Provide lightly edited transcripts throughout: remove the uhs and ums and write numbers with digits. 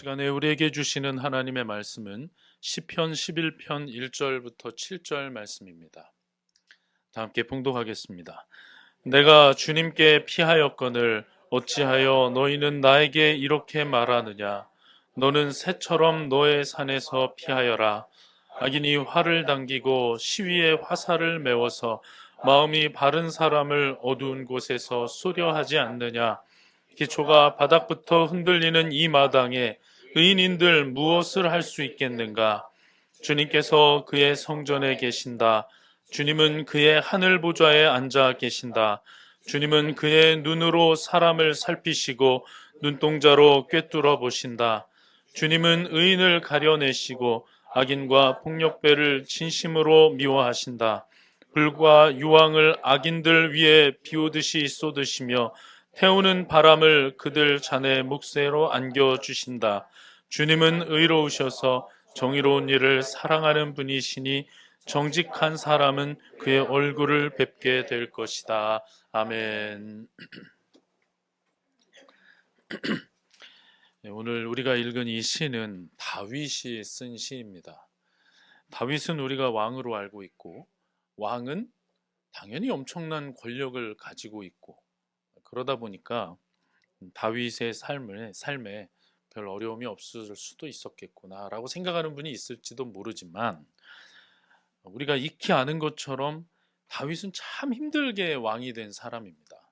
시간에 우리에게 주시는 하나님의 말씀은 시편 11편 1절부터 7절 말씀입니다. 다 함께 봉독하겠습니다. 내가 주님께 피하였거늘 어찌하여 너희는 나에게 이렇게 말하느냐. 너는 새처럼 너의 산에서 피하여라. 악인이 활을 당기고 시위에 화살을 메워서 마음이 바른 사람을 어두운 곳에서 쏘려 하지 않느냐. 기초가 바닥부터 흔들리는 이 마당에 의인인들 무엇을 할 수 있겠는가? 주님께서 그의 성전에 계신다. 주님은 그의 하늘 보좌에 앉아 계신다. 주님은 그의 눈으로 사람을 살피시고 눈동자로 꿰뚫어 보신다. 주님은 의인을 가려내시고 악인과 폭력배를 진심으로 미워하신다. 불과 유황을 악인들 위에 비오듯이 쏟으시며 태우는 바람을 그들 잔의 묵새로 안겨주신다. 주님은 의로우셔서 정의로운 일을 사랑하는 분이시니 정직한 사람은 그의 얼굴을 뵙게 될 것이다. 아멘. 오늘 우리가 읽은 이 시는 다윗이 쓴 시입니다. 다윗은 우리가 왕으로 알고 있고, 왕은 당연히 엄청난 권력을 가지고 있고, 그러다 보니까 다윗의 삶에 별 어려움이 없을 수도 있었겠구나라고 생각하는 분이 있을지도 모르지만, 우리가 익히 아는 것처럼 다윗은 참 힘들게 왕이 된 사람입니다.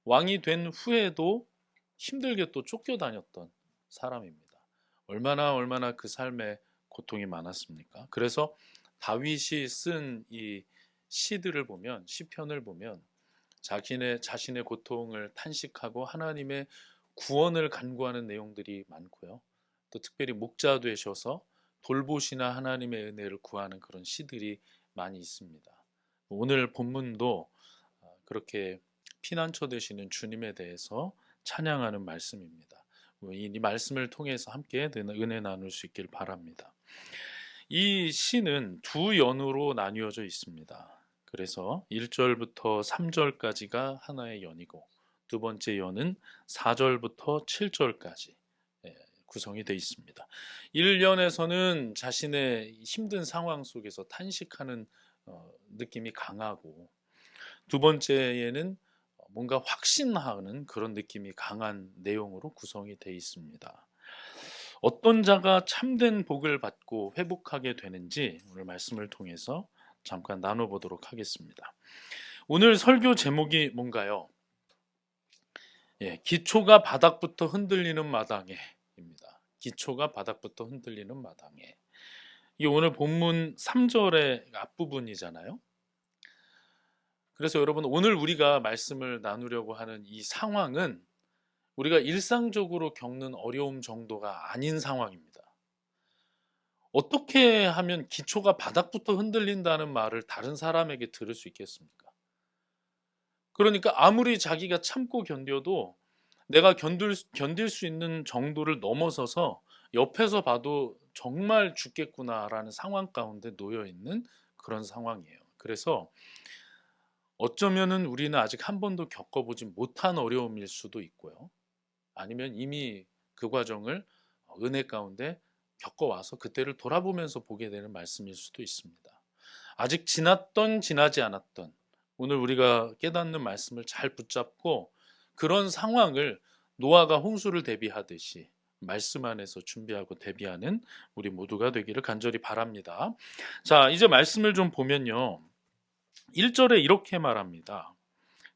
왕이 된 후에도 힘들게 또 쫓겨다녔던 사람입니다. 얼마나 그 삶에 고통이 많았습니까? 그래서 다윗이 쓴 이 시들을 보면, 시편을 보면 자신의 고통을 탄식하고 하나님의 구원을 간구하는 내용들이 많고요. 또 특별히 목자 되셔서 돌보시나 하나님의 은혜를 구하는 그런 시들이 많이 있습니다. 오늘 본문도 그렇게 피난처 되시는 주님에 대해서 찬양하는 말씀입니다. 이 말씀을 통해서 함께 은혜 나눌 수 있길 바랍니다. 이 시는 두 연으로 나뉘어져 있습니다. 그래서 1절부터 3절까지가 하나의 연이고, 두 번째 연은 4절부터 7절까지 구성이 되어 있습니다. 1연에서는 자신의 힘든 상황 속에서 탄식하는 느낌이 강하고, 두 번째에는 뭔가 확신하는 그런 느낌이 강한 내용으로 구성이 되어 있습니다. 어떤 자가 참된 복을 받고 회복하게 되는지 오늘 말씀을 통해서 잠깐 나눠보도록 하겠습니다. 오늘 설교 제목이 뭔가요? 기초가 바닥부터 흔들리는 마당에 입니다. 기초가 바닥부터 흔들리는 마당에. 이게 오늘 본문 3절의 앞부분이잖아요. 그래서 여러분, 오늘 우리가 말씀을 나누려고 하는 이 상황은 우리가 일상적으로 겪는 어려움 정도가 아닌 상황입니다. 어떻게 하면 기초가 바닥부터 흔들린다는 말을 다른 사람에게 들을 수 있겠습니까? 그러니까 아무리 자기가 참고 견뎌도 내가 견딜 수 있는 정도를 넘어서서 옆에서 봐도 정말 죽겠구나라는 상황 가운데 놓여 있는 그런 상황이에요. 그래서 어쩌면은 우리는 아직 한 번도 겪어보지 못한 어려움일 수도 있고요. 아니면 이미 그 과정을 은혜 가운데 겪어와서 그때를 돌아보면서 보게 되는 말씀일 수도 있습니다. 아직 지났던 지나지 않았던 오늘 우리가 깨닫는 말씀을 잘 붙잡고 그런 상황을 노아가 홍수를 대비하듯이 말씀 안에서 준비하고 대비하는 우리 모두가 되기를 간절히 바랍니다. 자, 이제 말씀을 좀 보면요. 1절에 이렇게 말합니다.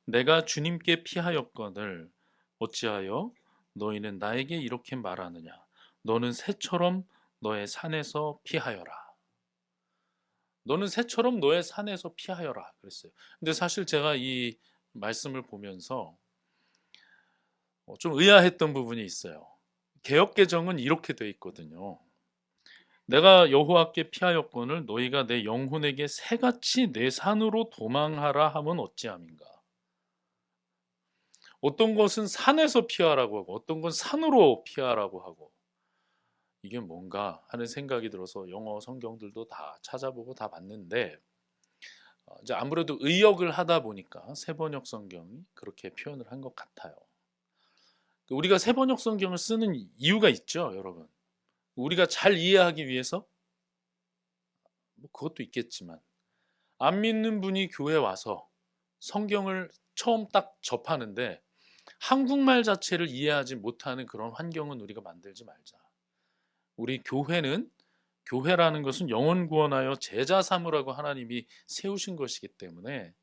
내가 주님께 피하였거늘 어찌하여 너희는 나에게 이렇게 말하느냐. 너는 새처럼 너의 산에서 피하여라. 너는 새처럼 너의 산에서 피하여라 그랬어요. 근데 사실 제가 이 말씀을 보면서 좀 의아했던 부분이 있어요. 개역개정은 이렇게 돼 있거든요. 내가 여호와께 피하였거늘 너희가 내 영혼에게 새같이 내 산으로 도망하라 하면 어찌함인가. 어떤 것은 산에서 피하라고 하고 어떤 건 산으로 피하라고 하고, 이게 뭔가 하는 생각이 들어서 영어 성경들도 다 찾아보고 다 봤는데, 이제 아무래도 의역을 하다 보니까 세번역 성경이 그렇게 표현을 한 것 같아요. 우리가 세번역 성경을 쓰는 이유가 있죠, 여러분. 우리가 잘 이해하기 위해서? 뭐 그것도 있겠지만, 안 믿는 분이 교회 와서 성경을 처음 딱 접하는데 한국말 자체를 이해하지 못하는 그런 환경은 우리가 만들지 말자. 우리 교회라는 것은 영혼 구원하여 제자 삼으라고 하나님이 세우신 것이기 때문에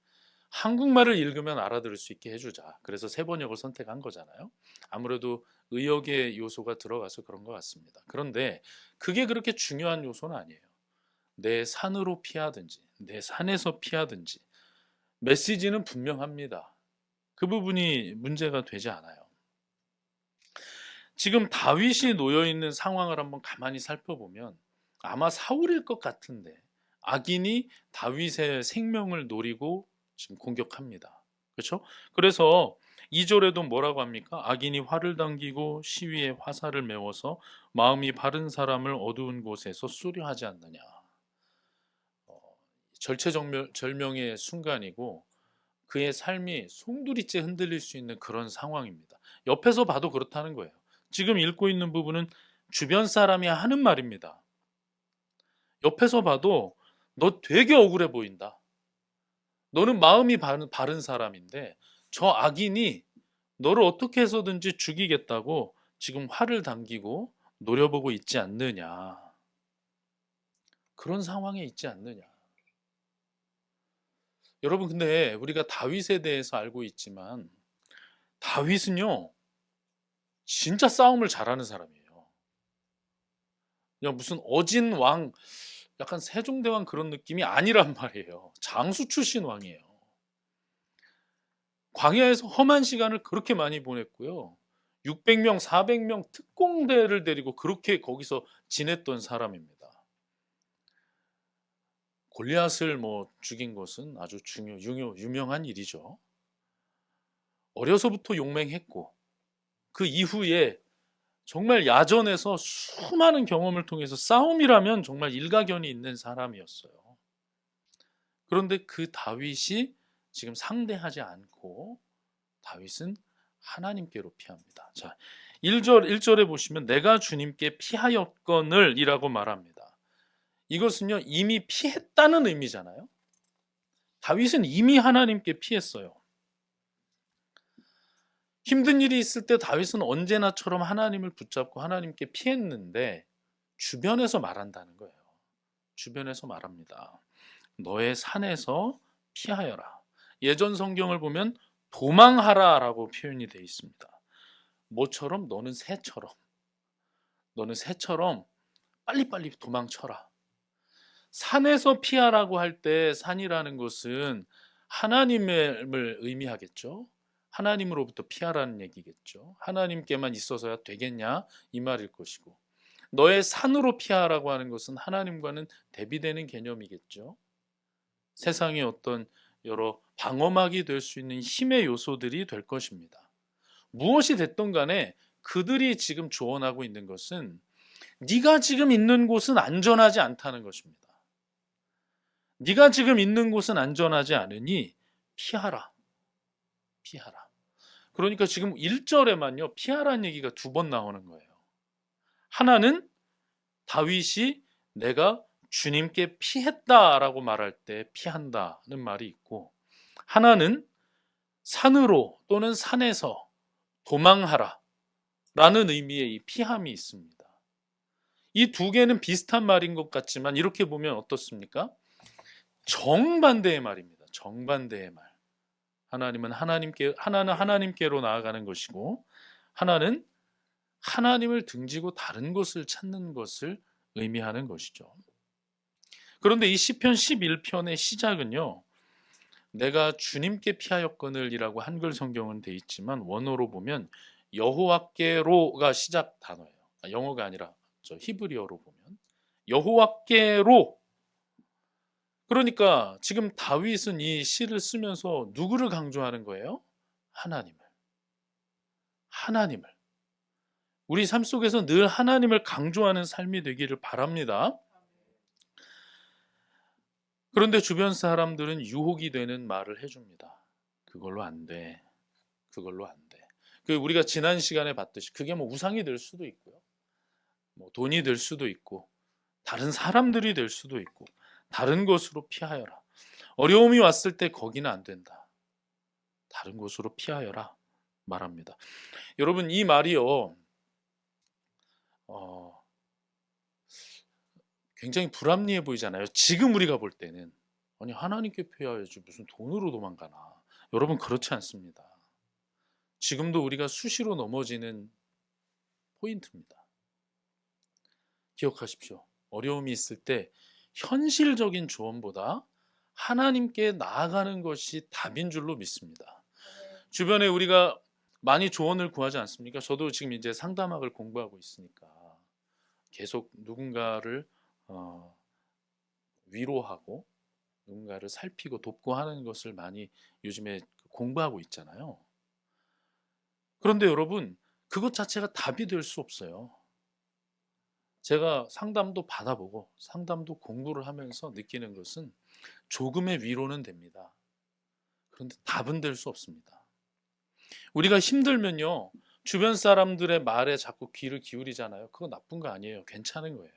한국말을 읽으면 알아들을 수 있게 해주자. 그래서 세번역을 선택한 거잖아요. 아무래도 의역의 요소가 들어가서 그런 것 같습니다. 그런데 그게 그렇게 중요한 요소는 아니에요. 내 산으로 피하든지 내 산에서 피하든지 메시지는 분명합니다. 그 부분이 문제가 되지 않아요. 지금 다윗이 놓여 있는 상황을 한번 가만히 살펴보면 아마 사울일 것 같은데 악인이 다윗의 생명을 노리고 지금 공격합니다. 그렇죠? 그래서 2절에도 뭐라고 합니까? 악인이 활을 당기고 시위에 화살을 메워서 마음이 바른 사람을 어두운 곳에서 수려하지 않느냐. 절체절명의 순간이고 그의 삶이 송두리째 흔들릴 수 있는 그런 상황입니다. 옆에서 봐도 그렇다는 거예요. 지금 읽고 있는 부분은 주변 사람이 하는 말입니다. 옆에서 봐도 너 되게 억울해 보인다. 너는 마음이 바른 사람인데 저 악인이 너를 어떻게 해서든지 죽이겠다고 지금 활을 당기고 노려보고 있지 않느냐. 그런 상황에 있지 않느냐. 여러분, 근데 우리가 다윗에 대해서 알고 있지만 다윗은요 진짜 싸움을 잘하는 사람이에요. 그냥 무슨 어진 왕, 약간 세종대왕 그런 느낌이 아니란 말이에요. 장수 출신 왕이에요. 광야에서 험한 시간을 그렇게 많이 보냈고요. 600명, 400명 특공대를 데리고 그렇게 거기서 지냈던 사람입니다. 골리앗을 죽인 것은 아주 유명한 일이죠. 어려서부터 용맹했고 그 이후에 정말 야전에서 수많은 경험을 통해서 싸움이라면 정말 일가견이 있는 사람이었어요. 그런데 그 다윗이 지금 상대하지 않고 다윗은 하나님께로 피합니다. 자, 1절에 보시면 내가 주님께 피하였거늘 이라고 말합니다. 이것은요 이미 피했다는 의미잖아요. 다윗은 이미 하나님께 피했어요. 힘든 일이 있을 때 다윗은 언제나처럼 하나님을 붙잡고 하나님께 피했는데 주변에서 말한다는 거예요. 주변에서 말합니다. 너의 산에서 피하여라. 예전 성경을 보면 도망하라 라고 표현이 되어 있습니다. 뭐처럼? 너는 새처럼 빨리빨리 도망쳐라. 산에서 피하라고 할 때 산이라는 것은 하나님을 의미하겠죠. 하나님으로부터 피하라는 얘기겠죠. 하나님께만 있어서야 되겠냐 이 말일 것이고, 너의 산으로 피하라고 하는 것은 하나님과는 대비되는 개념이겠죠. 세상의 어떤 여러 방어막이 될 수 있는 힘의 요소들이 될 것입니다. 무엇이 됐든 간에 그들이 지금 조언하고 있는 것은 네가 지금 있는 곳은 안전하지 않다는 것입니다. 네가 지금 있는 곳은 안전하지 않으니 피하라. 그러니까 지금 1절에만요 피하라는 얘기가 2번 나오는 거예요. 하나는 다윗이 내가 주님께 피했다라고 말할 때 피한다는 말이 있고, 하나는 산으로 또는 산에서 도망하라 라는 의미의 이 피함이 있습니다. 이 두 개는 비슷한 말인 것 같지만 이렇게 보면 어떻습니까? 정반대의 말입니다. 정반대의 말. 하나는 하나님께로 나아가는 것이고, 하나는 하나님을 등지고 다른 것을 찾는 것을 의미하는 것이죠. 그런데 이 시편 11편의 시작은요, 내가 주님께 피하였거늘 이라고 한글 성경은 돼 있지만 원어로 보면 여호와께로가 시작 단어예요. 영어가 아니라 히브리어로 보면 여호와께로. 그러니까 지금 다윗은 이 시를 쓰면서 누구를 강조하는 거예요? 하나님을. 우리 삶 속에서 늘 하나님을 강조하는 삶이 되기를 바랍니다. 그런데 주변 사람들은 유혹이 되는 말을 해줍니다. 그걸로 안 돼. 그 우리가 지난 시간에 봤듯이 그게 뭐 우상이 될 수도 있고요. 뭐 돈이 될 수도 있고 다른 사람들이 될 수도 있고 다른 곳으로 피하여라. 어려움이 왔을 때 거기는 안 된다. 다른 곳으로 피하여라 말합니다. 여러분 이 말이요. 굉장히 불합리해 보이잖아요. 지금 우리가 볼 때는 아니 하나님께 피하여야지 무슨 돈으로 도망가나. 여러분 그렇지 않습니다. 지금도 우리가 수시로 넘어지는 포인트입니다. 기억하십시오. 어려움이 있을 때 현실적인 조언보다 하나님께 나아가는 것이 답인 줄로 믿습니다. 주변에 우리가 많이 조언을 구하지 않습니까? 저도 지금 이제 상담학을 공부하고 있으니까 계속 누군가를 위로하고 누군가를 살피고 돕고 하는 것을 많이 요즘에 공부하고 있잖아요. 그런데 여러분 그것 자체가 답이 될 수 없어요. 제가 상담도 받아보고 상담도 공부를 하면서 느끼는 것은 조금의 위로는 됩니다. 그런데 답은 될 수 없습니다. 우리가 힘들면요 주변 사람들의 말에 자꾸 귀를 기울이잖아요. 그거 나쁜 거 아니에요. 괜찮은 거예요.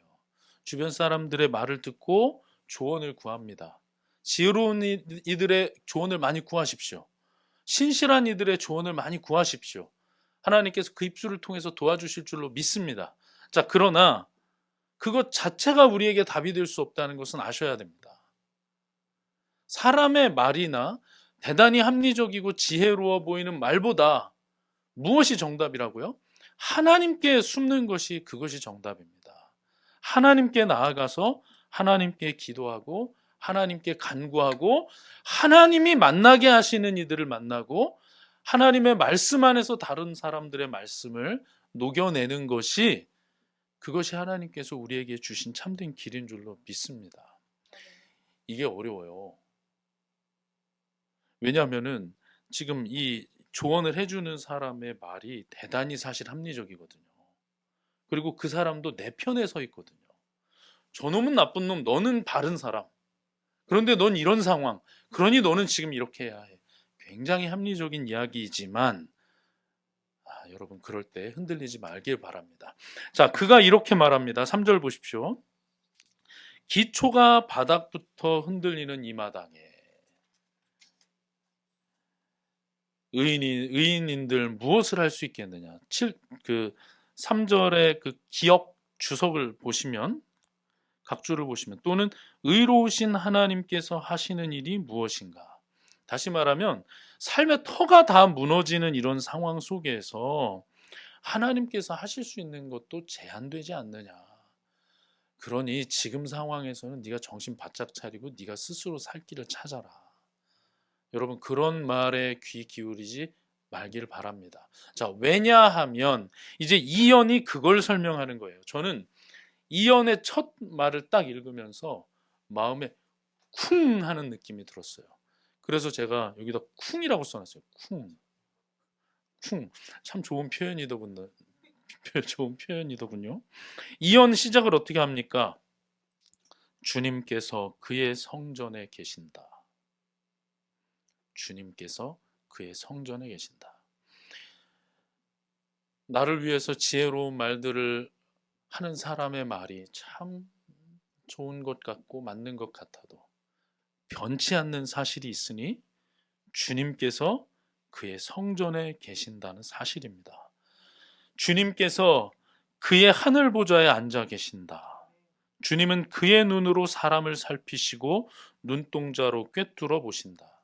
주변 사람들의 말을 듣고 조언을 구합니다. 지혜로운 이들의 조언을 많이 구하십시오. 신실한 이들의 조언을 많이 구하십시오. 하나님께서 그 입술을 통해서 도와주실 줄로 믿습니다. 자, 그러나 그것 자체가 우리에게 답이 될 수 없다는 것은 아셔야 됩니다. 사람의 말이나 대단히 합리적이고 지혜로워 보이는 말보다 무엇이 정답이라고요? 하나님께 숨는 것이 그것이 정답입니다. 하나님께 나아가서 하나님께 기도하고 하나님께 간구하고 하나님이 만나게 하시는 이들을 만나고 하나님의 말씀 안에서 다른 사람들의 말씀을 녹여내는 것이 그것이 하나님께서 우리에게 주신 참된 길인 줄로 믿습니다. 이게 어려워요. 왜냐하면은 지금 이 조언을 해주는 사람의 말이 대단히 사실 합리적이거든요. 그리고 그 사람도 내 편에 서 있거든요. 저놈은 나쁜 놈, 너는 바른 사람. 그런데 넌 이런 상황. 그러니 너는 지금 이렇게 해야 해. 굉장히 합리적인 이야기이지만 여러분 그럴 때 흔들리지 말길 바랍니다. 자, 그가 이렇게 말합니다. 3절 보십시오. 기초가 바닥부터 흔들리는 이 마당에 의인인들 무엇을 할 수 있겠느냐. 3절의 그 기억 주석을 보시면 각주를 보시면 또는 의로우신 하나님께서 하시는 일이 무엇인가. 다시 말하면 삶의 터가 다 무너지는 이런 상황 속에서 하나님께서 하실 수 있는 것도 제한되지 않느냐. 그러니 지금 상황에서는 네가 정신 바짝 차리고 네가 스스로 살 길을 찾아라. 여러분 그런 말에 귀 기울이지 말기를 바랍니다. 자, 왜냐하면 이제 이언이 그걸 설명하는 거예요. 저는 이언의 첫 말을 딱 읽으면서 마음에 쿵 하는 느낌이 들었어요. 그래서 제가 여기다 쿵이라고 써놨어요. 쿵. 참 좋은 표현이더군요. 좋은 표현이더군요. 이언 시작을 어떻게 합니까? 주님께서 그의 성전에 계신다. 주님께서 그의 성전에 계신다. 나를 위해서 지혜로운 말들을 하는 사람의 말이 참 좋은 것 같고 맞는 것 같아도 변치 않는 사실이 있으니 주님께서 그의 성전에 계신다는 사실입니다. 주님께서 그의 하늘 보좌에 앉아 계신다. 주님은 그의 눈으로 사람을 살피시고 눈동자로 꿰뚫어 보신다.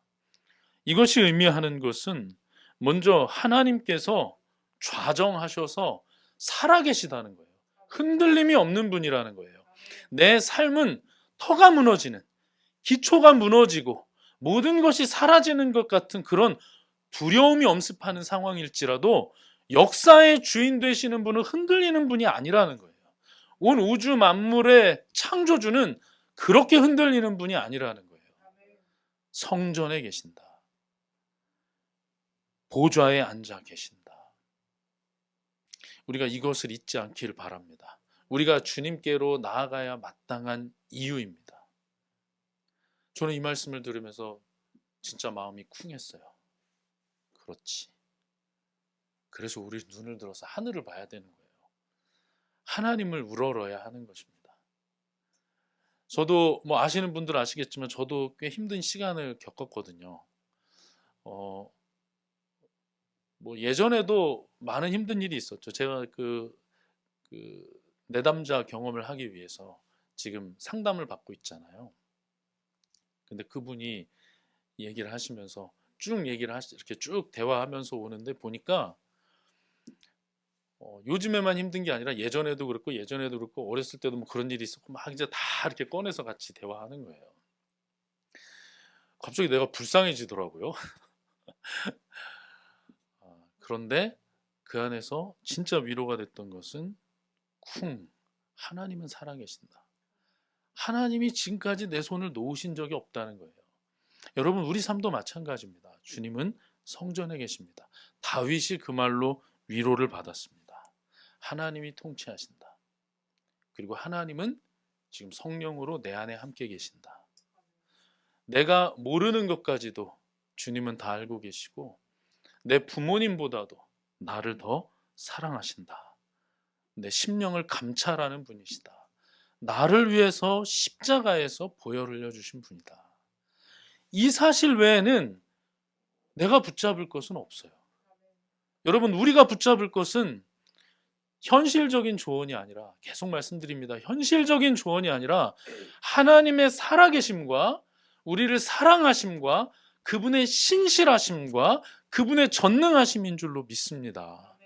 이것이 의미하는 것은 먼저 하나님께서 좌정하셔서 살아계시다는 거예요. 흔들림이 없는 분이라는 거예요. 내 삶은 터가 무너지는, 기초가 무너지고 모든 것이 사라지는 것 같은 그런 두려움이 엄습하는 상황일지라도 역사의 주인 되시는 분은 흔들리는 분이 아니라는 거예요. 온 우주 만물의 창조주는 그렇게 흔들리는 분이 아니라는 거예요. 성전에 계신다. 보좌에 앉아 계신다. 우리가 이것을 잊지 않기를 바랍니다. 우리가 주님께로 나아가야 마땅한 이유입니다. 저는 이 말씀을 들으면서 진짜 마음이 쿵했어요. 그렇지. 그래서 우리 눈을 들어서 하늘을 봐야 되는 거예요. 하나님을 우러러야 하는 것입니다. 저도 뭐 아시는 분들 아시겠지만 저도 꽤 힘든 시간을 겪었거든요. 뭐 예전에도 많은 힘든 일이 있었죠. 제가 그 내담자 경험을 하기 위해서 지금 상담을 받고 있잖아요. 근데 그분이 얘기를 하시면서 쭉 이렇게 쭉 대화하면서 오는데 보니까 요즘에만 힘든 게 아니라 예전에도 그렇고 어렸을 때도 뭐 그런 일이 있었고 막 이제 다 이렇게 꺼내서 같이 대화하는 거예요. 갑자기 내가 불쌍해지더라고요. 그런데 그 안에서 진짜 위로가 됐던 것은 하나님은 살아계신다. 하나님이 지금까지 내 손을 놓으신 적이 없다는 거예요. 여러분 우리 삶도 마찬가지입니다. 주님은 성전에 계십니다. 다윗이 그 말로 위로를 받았습니다. 하나님이 통치하신다. 그리고 하나님은 지금 성령으로 내 안에 함께 계신다. 내가 모르는 것까지도 주님은 다 알고 계시고 내 부모님보다도 나를 더 사랑하신다. 내 심령을 감찰하는 분이시다. 나를 위해서 십자가에서 보혈 흘려주신 분이다. 이 사실 외에는 내가 붙잡을 것은 없어요. 여러분 우리가 붙잡을 것은 현실적인 조언이 아니라 계속 말씀드립니다. 현실적인 조언이 아니라 하나님의 살아계심과 우리를 사랑하심과 그분의 신실하심과 그분의 전능하심인 줄로 믿습니다.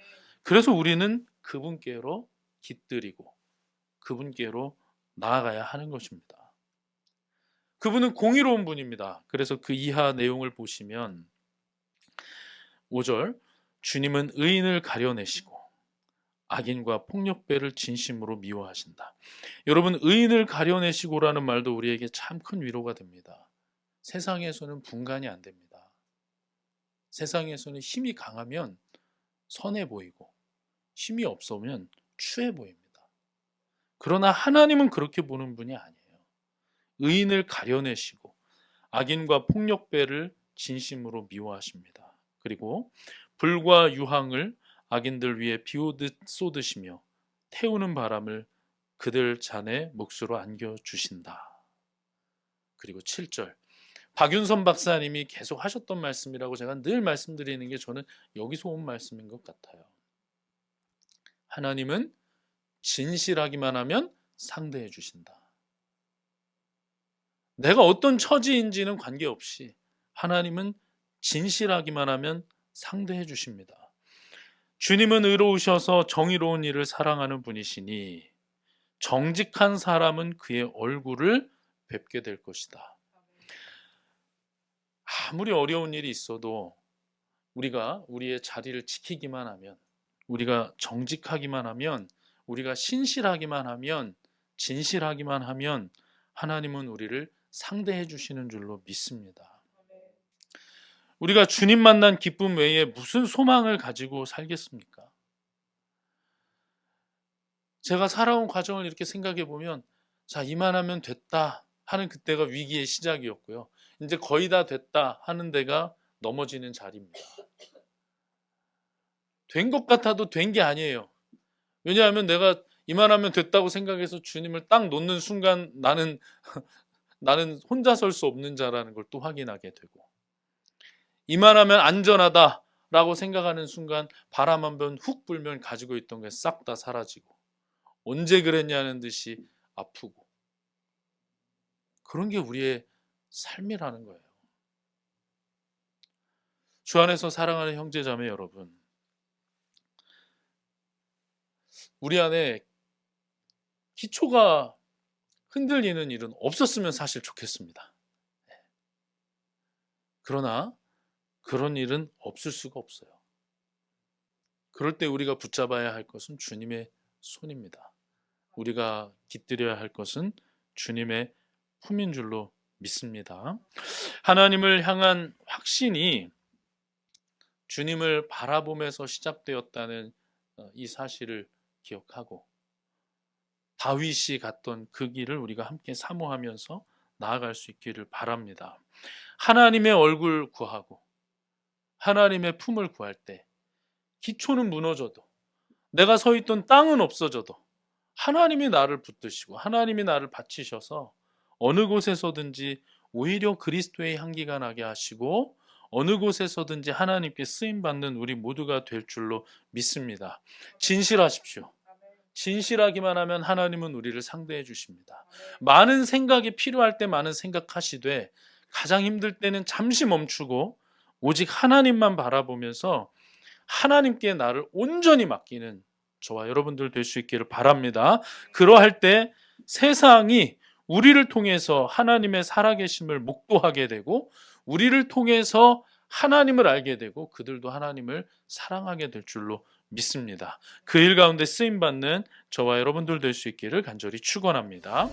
그래서 우리는 그분께로 깃들이고 그분께로 나아가야 하는 것입니다. 그분은 공의로운 분입니다. 그래서 그 이하 내용을 보시면 5절 주님은 의인을 가려내시고 악인과 폭력배를 진심으로 미워하신다. 여러분 의인을 가려내시고라는 말도 우리에게 참 큰 위로가 됩니다. 세상에서는 분간이 안 됩니다. 세상에서는 힘이 강하면 선해 보이고 힘이 없으면 추해 보입니다. 그러나 하나님은 그렇게 보는 분이 아니에요. 의인을 가려내시고 악인과 폭력배를 진심으로 미워하십니다. 그리고 불과 유황을 악인들 위에 비오듯 쏟으시며 태우는 바람을 그들 잔에 몫으로 안겨주신다. 그리고 7절 박윤선 박사님이 계속 하셨던 말씀이라고 제가 늘 말씀드리는 게 저는 여기서 온 말씀인 것 같아요. 하나님은 진실하기만 하면 상대해 주신다. 내가 어떤 처지인지는 관계없이 하나님은 진실하기만 하면 상대해 주십니다. 주님은 의로우셔서 정의로운 일을 사랑하는 분이시니 정직한 사람은 그의 얼굴을 뵙게 될 것이다. 아무리 어려운 일이 있어도 우리가 우리의 자리를 지키기만 하면, 우리가 정직하기만 하면, 우리가 신실하기만 하면, 진실하기만 하면 하나님은 우리를 상대해 주시는 줄로 믿습니다. 우리가 주님 만난 기쁨 외에 무슨 소망을 가지고 살겠습니까? 제가 살아온 과정을 이렇게 생각해 보면 자, 이만하면 됐다 하는 그때가 위기의 시작이었고요. 이제 거의 다 됐다 하는 데가 넘어지는 자리입니다. 된 것 같아도 된 게 아니에요. 왜냐하면 내가 이만하면 됐다고 생각해서 주님을 딱 놓는 순간 나는 혼자 설 수 없는 자라는 걸 또 확인하게 되고, 이만하면 안전하다라고 생각하는 순간 바람 한 번 훅 불면 가지고 있던 게 싹 다 사라지고, 언제 그랬냐는 듯이 아프고, 그런 게 우리의 삶이라는 거예요. 주 안에서 사랑하는 형제자매 여러분, 우리 안에 기초가 흔들리는 일은 없었으면 사실 좋겠습니다. 그러나 그런 일은 없을 수가 없어요. 그럴 때 우리가 붙잡아야 할 것은 주님의 손입니다. 우리가 깃들여야 할 것은 주님의 품인 줄로 믿습니다. 하나님을 향한 확신이 주님을 바라보면서 시작되었다는 이 사실을 기억하고 다윗이 갔던 그 길을 우리가 함께 사모하면서 나아갈 수 있기를 바랍니다. 하나님의 얼굴 구하고 하나님의 품을 구할 때 기초는 무너져도, 내가 서 있던 땅은 없어져도 하나님이 나를 붙드시고 하나님이 나를 받치셔서 어느 곳에서든지 오히려 그리스도의 향기가 나게 하시고 어느 곳에서든지 하나님께 쓰임받는 우리 모두가 될 줄로 믿습니다. 진실하십시오. 진실하기만 하면 하나님은 우리를 상대해 주십니다. 많은 생각이 필요할 때 많은 생각하시되 가장 힘들 때는 잠시 멈추고 오직 하나님만 바라보면서 하나님께 나를 온전히 맡기는 저와 여러분들 될 수 있기를 바랍니다. 그러할 때 세상이 우리를 통해서 하나님의 살아계심을 목도하게 되고 우리를 통해서 하나님을 알게 되고 그들도 하나님을 사랑하게 될 줄로 믿습니다. 그 일 가운데 쓰임받는 저와 여러분들 될 수 있기를 간절히 축원합니다.